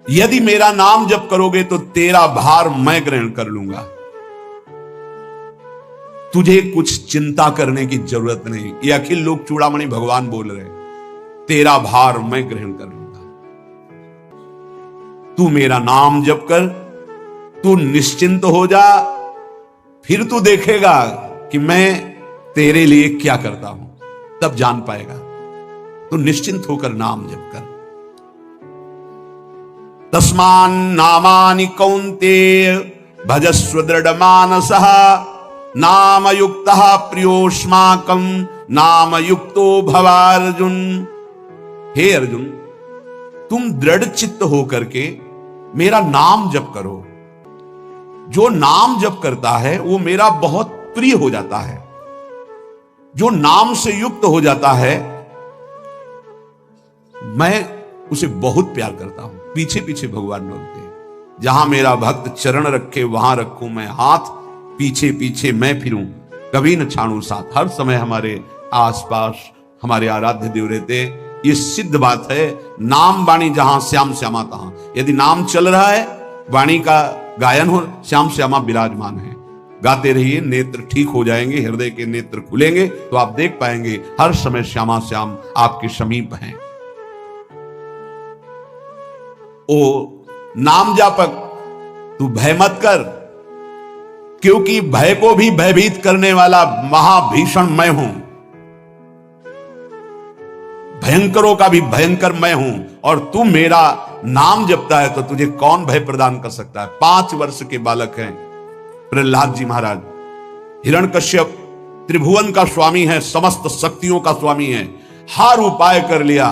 यदि मेरा नाम जप करोगे तो तेरा भार मैं ग्रहण कर लूंगा। तुझे कुछ चिंता करने की जरूरत नहीं। ये अखिल लोक चूड़ामणि भगवान बोल रहे, तेरा भार मैं ग्रहण कर लूंगा। तू मेरा नाम जप कर, तू निश्चिंत हो जा, फिर तू देखेगा कि मैं तेरे लिए क्या करता हूं, तब जान पाएगा। तू निश्चिंत होकर नाम जप कर। तस्मान नामानि कौन्तेय भजस्व दृढ़ मानसः नाम युक्तः प्रियोष्माकं नाम युक्तो भवार्जुन। हे अर्जुन, तुम दृढ़ चित्त होकर के मेरा नाम जप करो। जो नाम जप करता है वो मेरा बहुत प्रिय हो जाता है। जो नाम से युक्त हो जाता है मैं उसे बहुत प्यार करता हूं। पीछे पीछे भगवान बोलते हैं, जहां मेरा भक्त चरण रखे वहां रखूं मैं हाथ, पीछे पीछे मैं फिरूं कभी न छाड़ू साथ। हर समय हमारे आसपास हमारे आराध्य देव रहते। ये सिद्ध बात है, नाम वाणी जहां श्याम श्यामा तहां। यदि नाम चल रहा है, वाणी का गायन हो, श्याम श्यामा विराजमान है। गाते रहिए, नेत्र ठीक हो जाएंगे, हृदय के नेत्र खुलेंगे तो आप देख पाएंगे हर समय श्यामा श्याम आपके समीप हैं। ओ नाम जापक, तू भय मत कर, क्योंकि भय को भी भयभीत करने वाला महाभीषण मैं हूं। भयंकरों का भी भयंकर मैं हूं, और तू मेरा नाम जपता है तो तुझे कौन भय प्रदान कर सकता है। 5 वर्ष के बालक हैं प्रहलाद जी महाराज। हिरण्यकश्यप त्रिभुवन का स्वामी है, समस्त शक्तियों का स्वामी है। हर उपाय कर लिया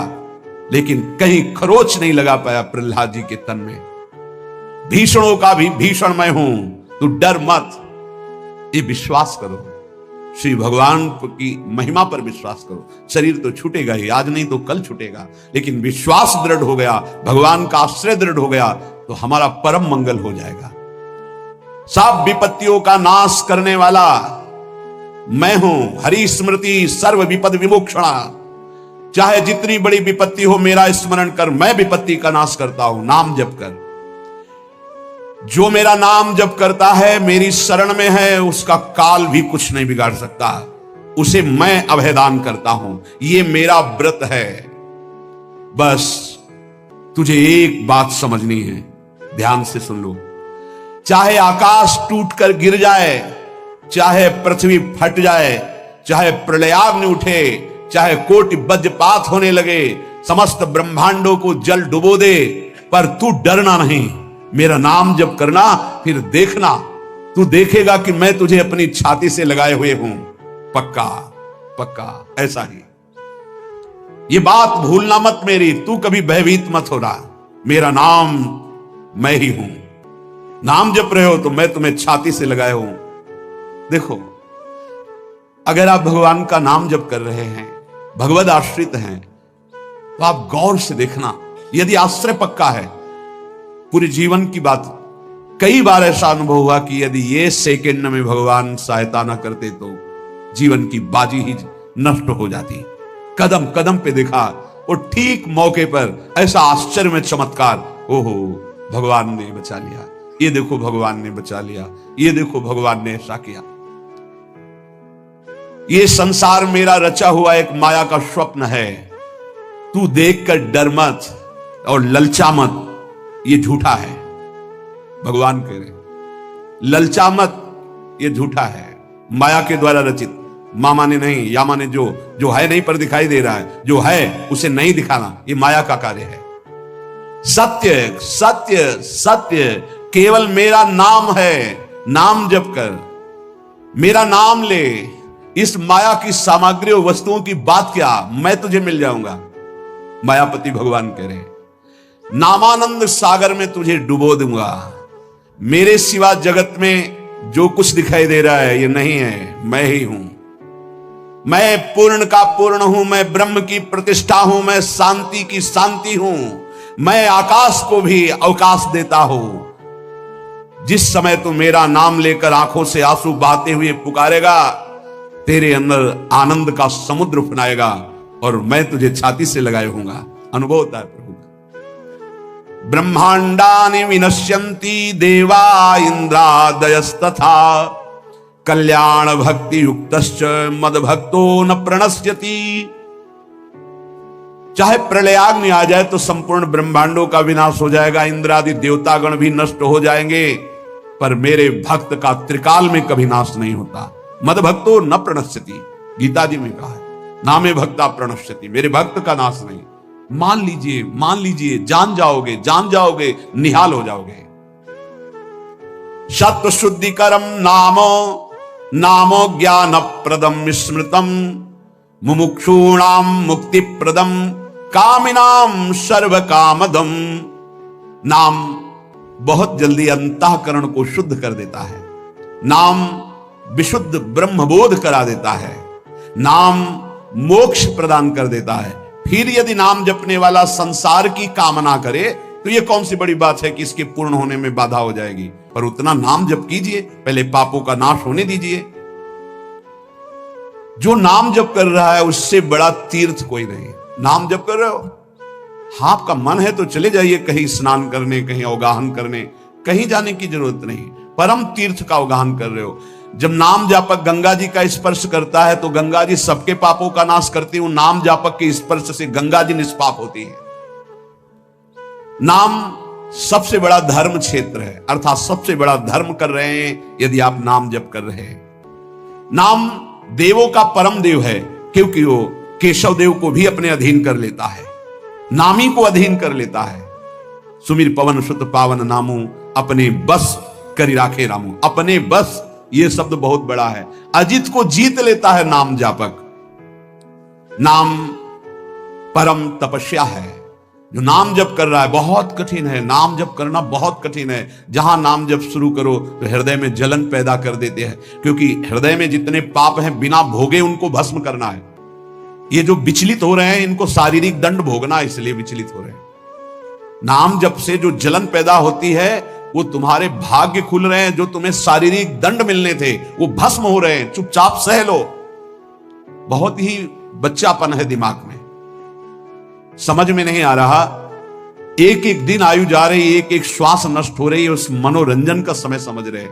लेकिन कहीं खरोच नहीं लगा पाया प्रहलाद जी के तन में। भीषणों का भी भीषण मैं हूं, तू डर मत। ये विश्वास करो, श्री भगवान की महिमा पर विश्वास करो। शरीर तो छूटेगा ही, आज नहीं तो कल छूटेगा, लेकिन विश्वास दृढ़ हो गया, भगवान का आश्रय दृढ़ हो गया तो हमारा परम मंगल हो जाएगा। सब विपत्तियों का नाश करने वाला मैं हूं। हरि स्मृति सर्व विपद विमोक्षणा। चाहे जितनी बड़ी विपत्ति हो मेरा स्मरण कर, मैं विपत्ति का नाश करता हूं। नाम जप कर। जो मेरा नाम जप करता है, मेरी शरण में है, उसका काल भी कुछ नहीं बिगाड़ सकता। उसे मैं अभयदान करता हूं। ये मेरा व्रत है। बस तुझे एक बात समझनी है, ध्यान से सुन लो। चाहे आकाश टूटकर गिर जाए, चाहे पृथ्वी फट जाए, चाहे प्रलयाग्नि उठे, चाहे कोटि वज्रपात होने लगे, समस्त ब्रह्मांडों को जल डुबो दे, पर तू डरना नहीं। मेरा नाम जप करना, फिर देखना, तू देखेगा कि मैं तुझे अपनी छाती से लगाए हुए हूं। पक्का पक्का ऐसा ही। ये बात भूलना मत मेरी, तू कभी भयभीत मत होना। मेरा नाम मैं ही हूं। नाम जप रहे हो तो मैं तुम्हें छाती से लगाए हूं। देखो, अगर आप भगवान का नाम जप कर रहे हैं, भगवद आश्रित हैं, तो आप गौर से देखना। यदि आश्रय पक्का है, पूरे जीवन की बात, कई बार ऐसा अनुभव हुआ कि यदि ये सेकंड में भगवान सहायता ना करते तो जीवन की बाजी ही नष्ट हो जाती। कदम कदम पे देखा, और ठीक मौके पर ऐसा आश्चर्य में चमत्कार, ओहो भगवान ने बचा लिया, ये देखो भगवान ने बचा लिया, ये देखो भगवान ने ऐसा किया। ये संसार मेरा रचा हुआ एक माया का स्वप्न है। तू देखकर डर मत और ललचा मत, ये झूठा है। भगवान कह रहे ललचा मत, ये झूठा है, माया के द्वारा रचित। मामा ने नहीं, यामा ने जो है नहीं पर दिखाई दे रहा है, जो है उसे नहीं दिखाना, ये माया का कार्य है। सत्य सत्य सत्य केवल मेरा नाम है। नाम जप कर, मेरा नाम ले। इस माया की सामग्री और वस्तुओं की बात क्या, मैं तुझे मिल जाऊंगा। मायापति भगवान कह रहे नामानंद सागर में तुझे डुबो दूंगा। मेरे सिवा जगत में जो कुछ दिखाई दे रहा है ये नहीं है, मैं ही हूं। मैं पूर्ण का पूर्ण हूं, मैं ब्रह्म की प्रतिष्ठा हूं, मैं शांति की शांति हूं, मैं आकाश को भी अवकाश देता हूं। जिस समय तू मेरा नाम लेकर आंखों से आंसू बहाते हुए पुकारेगा, तेरे अंदर आनंद का समुद्र उफनाएगा और मैं तुझे छाती से लगाए होऊंगा। अनुभव होता है प्रभु का। ब्रह्मांडानि विनश्यन्ति देवा इंद्रादयस्तथा कल्याण भक्ति युक्तश्च मद भक्तो न प्रणश्यति। चाहे प्रलयाग्नि आ जाए तो संपूर्ण ब्रह्मांडों का विनाश हो जाएगा, इंद्रादि देवतागण भी नष्ट हो जाएंगे, पर मेरे भक्त का त्रिकाल में कभी नाश नहीं होता। मद भक्तो न प्रणश्यति, गीता जी में कहा है, नामे भक्ता प्रणश्यति, मेरे भक्त का नाश नहीं। मान लीजिए, जान जाओगे, निहाल हो जाओगे। सत्व शुद्धिकरम नामो ज्ञान प्रदम स्मृतम मुमुक्षूणाम मुक्ति प्रदम कामिनाम सर्व कामदम। नाम बहुत जल्दी अंतःकरण को शुद्ध कर देता है, नाम विशुद्ध ब्रह्मबोध करा देता है, नाम मोक्ष प्रदान कर देता है। फिर यदि नाम जपने वाला संसार की कामना करे तो यह कौन सी बड़ी बात है कि इसके पूर्ण होने में बाधा हो जाएगी। पर उतना नाम जप कीजिए, पहले पापों का नाश होने दीजिए। जो नाम जप कर रहा है उससे बड़ा तीर्थ कोई नहीं। नाम जप कर रहे हो, हाँ आपका मन है तो चले जाइए कहीं स्नान करने, कहीं अवगाहन करने, कहीं जाने की जरूरत नहीं, परम तीर्थ का अवगाहन कर रहे हो। जब नाम जापक गंगा जी का स्पर्श करता है तो गंगा जी सबके पापों का नाश करती हूं, नाम जापक के स्पर्श से गंगा जी निष्पाप होती है। नाम सबसे बड़ा धर्म क्षेत्र है, अर्थात सबसे बड़ा धर्म कर रहे हैं यदि आप नाम जप कर रहे हैं। नाम देवों का परम देव है, क्योंकि वो केशव देव को भी अपने अधीन कर लेता है, नामी को अधीन कर लेता है। सुमिर पवन सुत पावन नामू अपने बस करी राखे रामू। अपने बस, ये शब्द बहुत बड़ा है। अजित को जीत लेता है नाम जापक। नाम परम तपस्या है। जो नाम जप कर रहा है बहुत कठिन है, नाम जप करना बहुत कठिन है। जहां नाम जप शुरू करो तो हृदय में जलन पैदा कर देते हैं, क्योंकि हृदय में जितने पाप हैं बिना भोगे उनको भस्म करना है। ये जो विचलित हो रहे हैं इनको शारीरिक दंड भोगना, इसलिए विचलित हो रहे हैं। नाम जप से जो जलन पैदा होती है वो तुम्हारे भाग्य खुल रहे हैं, जो तुम्हें शारीरिक दंड मिलने थे वो भस्म हो रहे हैं। चुपचाप सह लो। बहुत ही बच्चापन है दिमाग में, समझ में नहीं आ रहा। एक एक दिन आयु जा रही, एक एक श्वास नष्ट हो रही है, उस मनोरंजन का समय समझ रहे।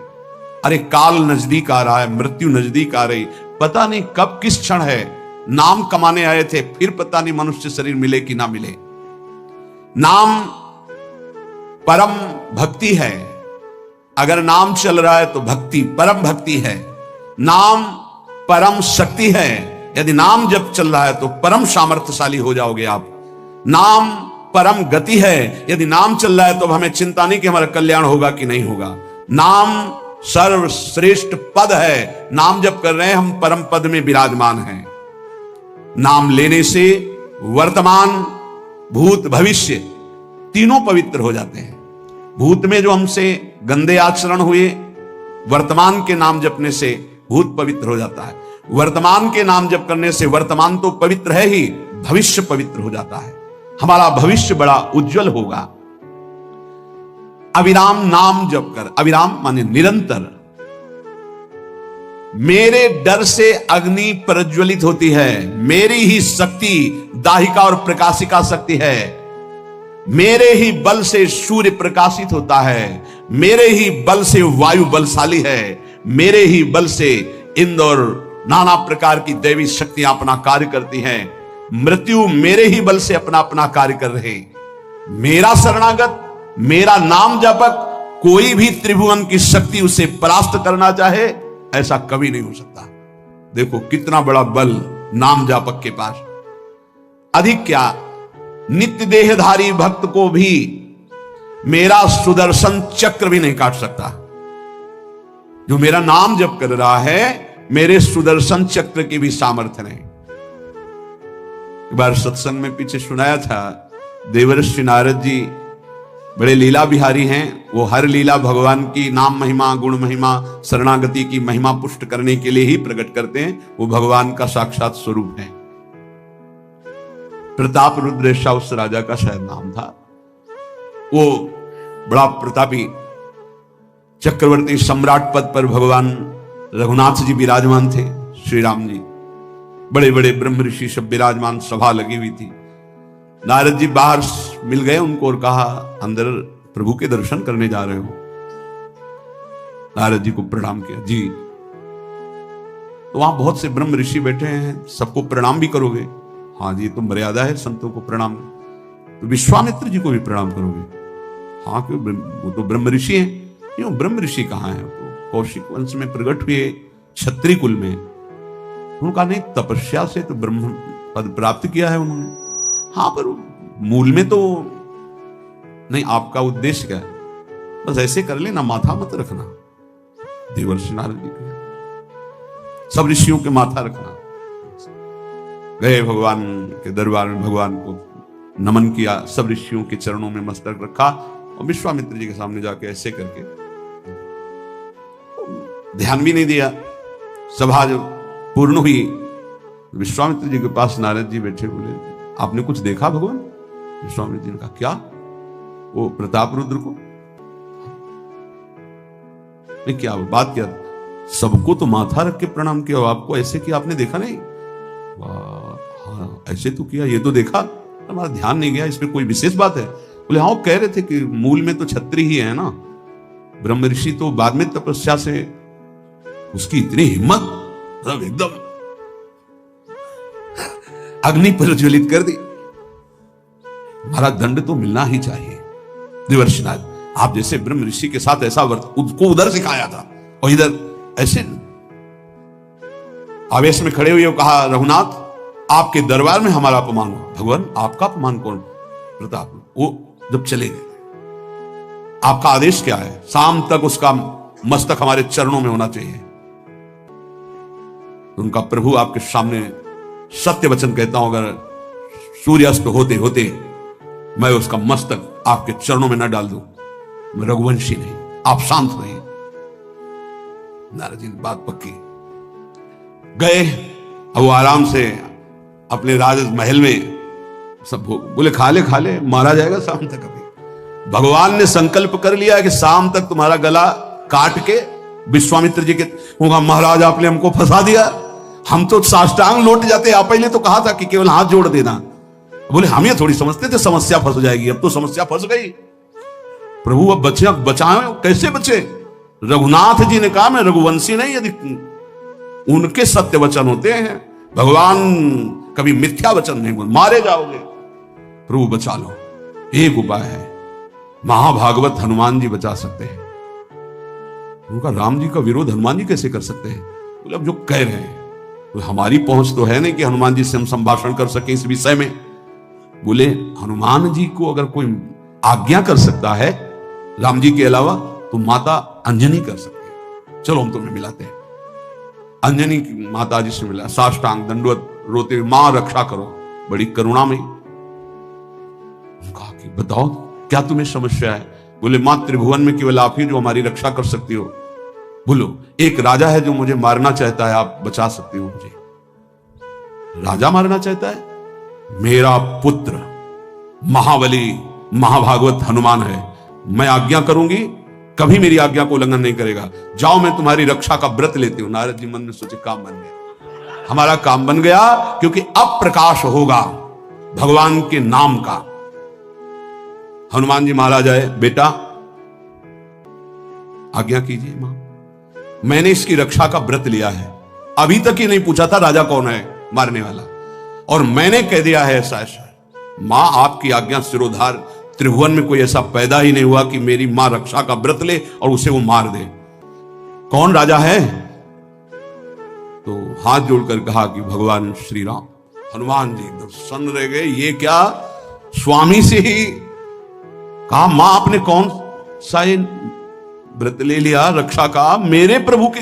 अरे काल नजदीक आ रहा है, मृत्यु नजदीक आ रही, पता नहीं कब किस क्षण है। नाम कमाने आए थे, फिर पता नहीं मनुष्य शरीर मिले कि ना मिले। नाम परम भक्ति है। अगर नाम चल रहा है तो भक्ति परम भक्ति है। नाम परम शक्ति है। यदि नाम जब चल रहा है तो परम सामर्थ्यशाली हो जाओगे आप। नाम परम गति है। यदि नाम चल रहा है तो हमें चिंता नहीं कि हमारा कल्याण होगा कि नहीं होगा। नाम सर्वश्रेष्ठ पद है। नाम जब कर रहे हैं हम परम पद में विराजमान हैं। नाम लेने से वर्तमान भूत भविष्य तीनों पवित्र हो जाते हैं। भूत में जो हमसे गंदे आचरण हुए, वर्तमान के नाम जपने से भूत पवित्र हो जाता है। वर्तमान के नाम जप करने से वर्तमान तो पवित्र है ही, भविष्य पवित्र हो जाता है। हमारा भविष्य बड़ा उज्जवल होगा। अविराम नाम जप कर, अविराम माने निरंतर। मेरे डर से अग्नि प्रज्वलित होती है, मेरी ही शक्ति दाहिका और प्रकाशिका शक्ति है। मेरे ही बल से सूर्य प्रकाशित होता है, मेरे ही बल से वायु बलशाली है, मेरे ही बल से इंद्र और नाना प्रकार की दैवी शक्तियां अपना कार्य करती हैं। मृत्यु मेरे ही बल से अपना अपना कार्य कर रहे। मेरा शरणागत, मेरा नाम जापक, कोई भी त्रिभुवन की शक्ति उसे परास्त करना चाहे ऐसा कभी नहीं हो सकता। देखो कितना बड़ा बल नाम जापक के पास। अधिक क्या, नित्य देहधारी भक्त को भी मेरा सुदर्शन चक्र भी नहीं काट सकता। जो मेरा नाम जप कर रहा है मेरे सुदर्शन चक्र की भी सामर्थ्य नहीं। एक बार सत्संग में पीछे सुनाया था, देवर्षि नारद जी बड़े लीला बिहारी हैं। वो हर लीला भगवान की नाम महिमा, गुण महिमा, शरणागति की महिमा पुष्ट करने के लिए ही प्रकट करते हैं। वो भगवान का साक्षात स्वरूप है। प्रताप रुद्र ऐसा उस राजा का शायद नाम था। वो बड़ा प्रतापी चक्रवर्ती सम्राट पद पर भगवान रघुनाथ जी विराजमान थे। श्री राम जी, बड़े बड़े ब्रह्म ऋषि सब विराजमान, सभा लगी हुई थी। नारद जी बाहर मिल गए उनको और कहा, अंदर प्रभु के दर्शन करने जा रहे हो? नारद जी को प्रणाम किया। जी। तो वहां बहुत से ब्रह्म ऋषि बैठे हैं, सबको प्रणाम भी करोगे? हाँ जी, तो मर्यादा है संतों को प्रणाम। तो विश्वामित्र जी को भी प्रणाम करोगे? हाँ, क्यों, वो तो ब्रह्म ऋषि हैं। क्यों, ब्रह्म ऋषि कहाँ है? तो कौशिक वंश में प्रकट हुए, क्षत्रिय कुल में। उनका नहीं, तपस्या से तो ब्रह्म पद प्राप्त किया है उन्होंने। हाँ, पर मूल में तो नहीं। आपका उद्देश्य क्या है? बस ऐसे कर लेना, माथा मत रखना। देवर्षि नारद जी के सब ऋषियों के माथा रखना। गए भगवान के दरबार में, भगवान को नमन किया, सब ऋषियों के चरणों में मस्तक रखा और विश्वामित्र जी के सामने जाके ऐसे करके ध्यान भी नहीं दिया। सभा जब पूर्ण हुई, विश्वामित्र जी के पास नारद जी बैठे, बोले, आपने कुछ देखा भगवान? विश्वामित्र जी ने कहा, क्या? वो प्रताप रुद्र को? नहीं, क्या बात क्या? सबको तो माथा रख के प्रणाम किया, आपको ऐसे किया, आपने देखा नहीं? हाँ, ऐसे तो किया, ये तो देखा, हमारा ध्यान नहीं गया, इसमें कोई विशेष बात है? बोले, हाँ, कह रहे थे कि मूल में तो क्षत्रिय ही है ना, ब्रह्म ऋषि तो बाद में तपस्या से, उसकी इतनी हिम्मत, मतलब एकदम अग्नि प्रज्वलित कर दी। हमारा दंड तो मिलना ही चाहिए। देवर्षिनाथ, आप जैसे ब्रह्म ऋषि के साथ ऐसा उसको उधर सिखाया था और इधर ऐसे आवेश में खड़े हुए कहा, रघुनाथ, आपके दरबार में हमारा अपमान हुआ। भगवान, आपका अपमान कौन? प्रताप। वो जब चले गए, आपका आदेश क्या है? शाम तक उसका मस्तक हमारे चरणों में होना चाहिए। उनका प्रभु आपके सामने सत्य वचन कहता हूं, अगर सूर्यास्त होते होते मैं उसका मस्तक आपके चरणों में न डाल दूं, मैं रघुवंशी नहीं। आप शांत रहिए। नारद जी ने बात पक्की। गए, अब वो आराम से अपने राज महल में सब बोले, खा ले, मारा जाएगा शाम तक। अभी भगवान ने संकल्प कर लिया कि शाम तक तुम्हारा गला काट के विश्वामित्र जी के होगा। महाराज, आपने हमको फंसा दिया, हम तो साष्टांग लौट जाते। आप पहले तो कहा था कि केवल हाथ जोड़ देना। बोले, हम ये थोड़ी समझते थे समस्या फंस जाएगी। अब तो समस्या फंस गई। प्रभु अब बचाएं, कैसे बचे? रघुनाथ जी ने कहा, मैं रघुवंशी नहीं, यदि उनके सत्य वचन होते हैं, भगवान कभी मिथ्या वचन नहीं बोल, मारे जाओगे। प्रभु बचा लो। एक उपाय है, महाभागवत हनुमान जी बचा सकते हैं। उनका राम जी का विरोध हनुमान जी कैसे कर सकते हैं? बोले, अब जो कह रहे हैं तो हमारी पहुंच तो है नहीं कि हनुमान जी से हम संभाषण कर सके इस विषय में। बोले, हनुमान जी को अगर कोई आज्ञा कर सकता है राम जी के अलावा, तो माता अंजनी कर सकती है। चलो हम तुम्हें मिलाते हैं। अंजनी माता जी से मिला, साष्टांग दंडवत रोते हुए, मां रक्षा करो, बड़ी करुणा में। कहा कि बताओ क्या तुम्हें समस्या है? बोले, मां, त्रिभुवन में केवल आप ही जो हमारी रक्षा कर सकती हो। बोलो, एक राजा है जो मुझे मारना चाहता है, आप बचा सकती हो मुझे? राजा मारना चाहता है? मेरा पुत्र महाबली महाभागवत हनुमान है, मैं आज्ञा करूंगी, कभी मेरी आज्ञा को उल्लंघन नहीं करेगा। जाओ, मैं तुम्हारी रक्षा का व्रत लेती हूं। नारद जी मन में सोचे, काम बन गया, हमारा काम बन गया, क्योंकि अब प्रकाश होगा भगवान के नाम का। हनुमान जी महाराज आए, बेटा आज्ञा कीजिए मां, मैंने इसकी रक्षा का व्रत लिया है। अभी तक ही नहीं पूछा था राजा कौन है मारने वाला, और मैंने कह दिया है ऐसा ऐसा। मां, आपकी आज्ञा सिरोधार, त्रिभुवन में कोई ऐसा पैदा ही नहीं हुआ कि मेरी मां रक्षा का व्रत ले और उसे वो मार दे। कौन राजा है? तो हाथ जोड़कर कहा कि भगवान श्री राम। हनुमान जी एकदम सन्न रह गए, ये क्या? स्वामी से ही कहा, मां आपने कौन सा व्रत ले लिया रक्षा का? मेरे प्रभु के